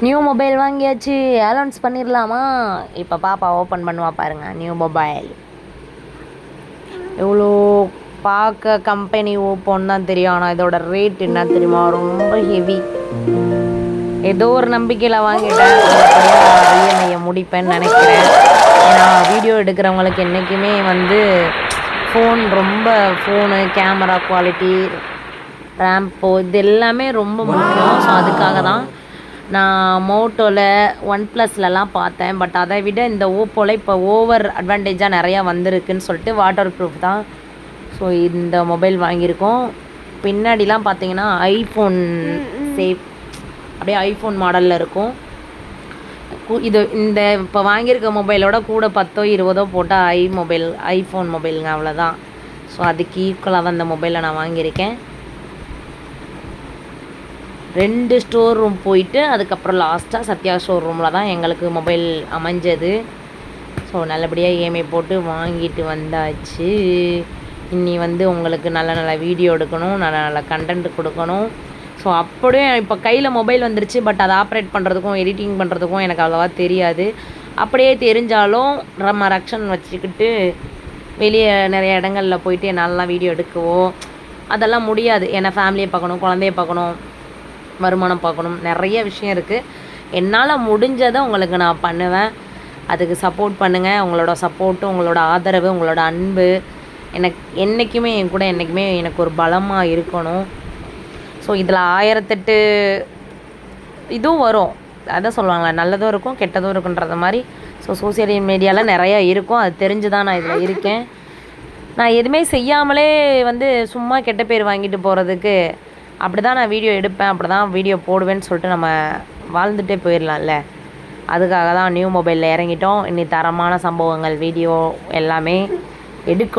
New mobile வாங்கியாச்சு, announce பண்ணிடலாமா? இப்போ பாப்பா ஓப்பன் பண்ணுவா பாருங்கள். நியூ மொபைல் எவ்வளோ பார்க்க கம்பெனி ஓப்போன்னு தான் தெரியும், ஆனால் இதோட ரேட் என்ன தெரியுமா? ரொம்ப ஹெவி. ஏதோ ஒரு நம்பிக்கையில் வாங்கிட்டேன், இஎம்ஐயை முடிப்பேன்னு நினைக்கிறேன். ஏன்னா வீடியோ எடுக்கிறவங்களுக்கு என்றைக்குமே வந்து ஃபோனு கேமரா குவாலிட்டி, ரேம்போ இது எல்லாமே ரொம்ப முக்கியம். ஸோ அதுக்காக தான் நான் மோட்டோவில் OnePlusலலாம் பார்த்தேன். பட் அதை விட இந்த ஓப்போவில் இப்போ ஓவர் அட்வான்டேஜாக நிறையா வந்திருக்குன்னு சொல்லிட்டு வாட்டர் ப்ரூஃப் தான். ஸோ இந்த மொபைல் வாங்கியிருக்கோம். பின்னாடிலாம் பார்த்தீங்கன்னா ஐஃபோன் சேஃப், அப்படியே ஐஃபோன் மாடலில் இருக்கும். இது இந்த இப்போ வாங்கியிருக்க மொபைலோட கூட 10 20 போட்டால் ஐஃபோன் மொபைலுங்க, அவ்வளோதான். ஸோ அதுக்கு ஈக்குவலாக தான் இந்த மொபைலை நான் வாங்கியிருக்கேன். 2 ஸ்டோர் ரூம் போயிட்டு அதுக்கப்புறம் லாஸ்ட்டாக சத்யா ஸ்டோர் ரூமில் தான் எங்களுக்கு மொபைல் அமைஞ்சது. ஸோ நல்லபடியாக இஎம்ஐ போட்டு வாங்கிட்டு வந்தாச்சு. இன்னி வந்து உங்களுக்கு நல்ல நல்ல வீடியோ எடுக்கணும், நல்ல நல்ல கண்டென்ட் கொடுக்கணும். ஸோ அப்படியே இப்போ கையில் மொபைல் வந்துருச்சு. பட் அதை ஆப்ரேட் பண்ணுறதுக்கும் எடிட்டிங் பண்ணுறதுக்கும் எனக்கு அவ்வளோவா தெரியாது. அப்படியே தெரிஞ்சாலும் நம்ம ரக்ஷன் வச்சுக்கிட்டு வெளியே நிறைய இடங்களில் போயிட்டு என்னாலலாம் வீடியோ எடுக்கவோ அதெல்லாம் முடியாது. ஏன்னா ஃபேமிலியை பார்க்கணும், குழந்தைய பார்க்கணும், வருமானம் பார்க்கணும், நிறைய விஷயம் இருக்குது. என்னால் முடிஞ்சதை உங்களுக்கு நான் பண்ணுவேன். அதுக்கு சப்போர்ட் பண்ணுங்கள். உங்களோட சப்போர்ட்டு, உங்களோட ஆதரவு, உங்களோட அன்பு எனக்கு என்றைக்குமே என் கூட என்றைக்குமே எனக்கு ஒரு பலமாக இருக்கணும். ஸோ இதில் 1008 இதுவும் வரும். அதான் சொல்லுவாங்களே, நல்லதும் இருக்கும் கெட்டதும் இருக்குன்றது மாதிரி. ஸோ சோசியல் மீடியாவில் நிறையா இருக்கும், அது தெரிஞ்சு தான் நான் இதில் இருக்கேன். நான் எதுவுமே செய்யாமலே வந்து சும்மா கெட்ட பேர் வாங்கிட்டு போகிறதுக்கு அப்படி தான் நான் வீடியோ எடுப்பேன், அப்படி தான் வீடியோ போடுவேன்னு சொல்லிட்டு நம்ம வாழ்ந்துகிட்டே போயிடலாம்ல. அதுக்காக தான் நியூ மொபைலில் இறங்கிட்டோம். இன்னி தரமான சம்பவங்கள் வீடியோ எல்லாமே எடுக்கணும்.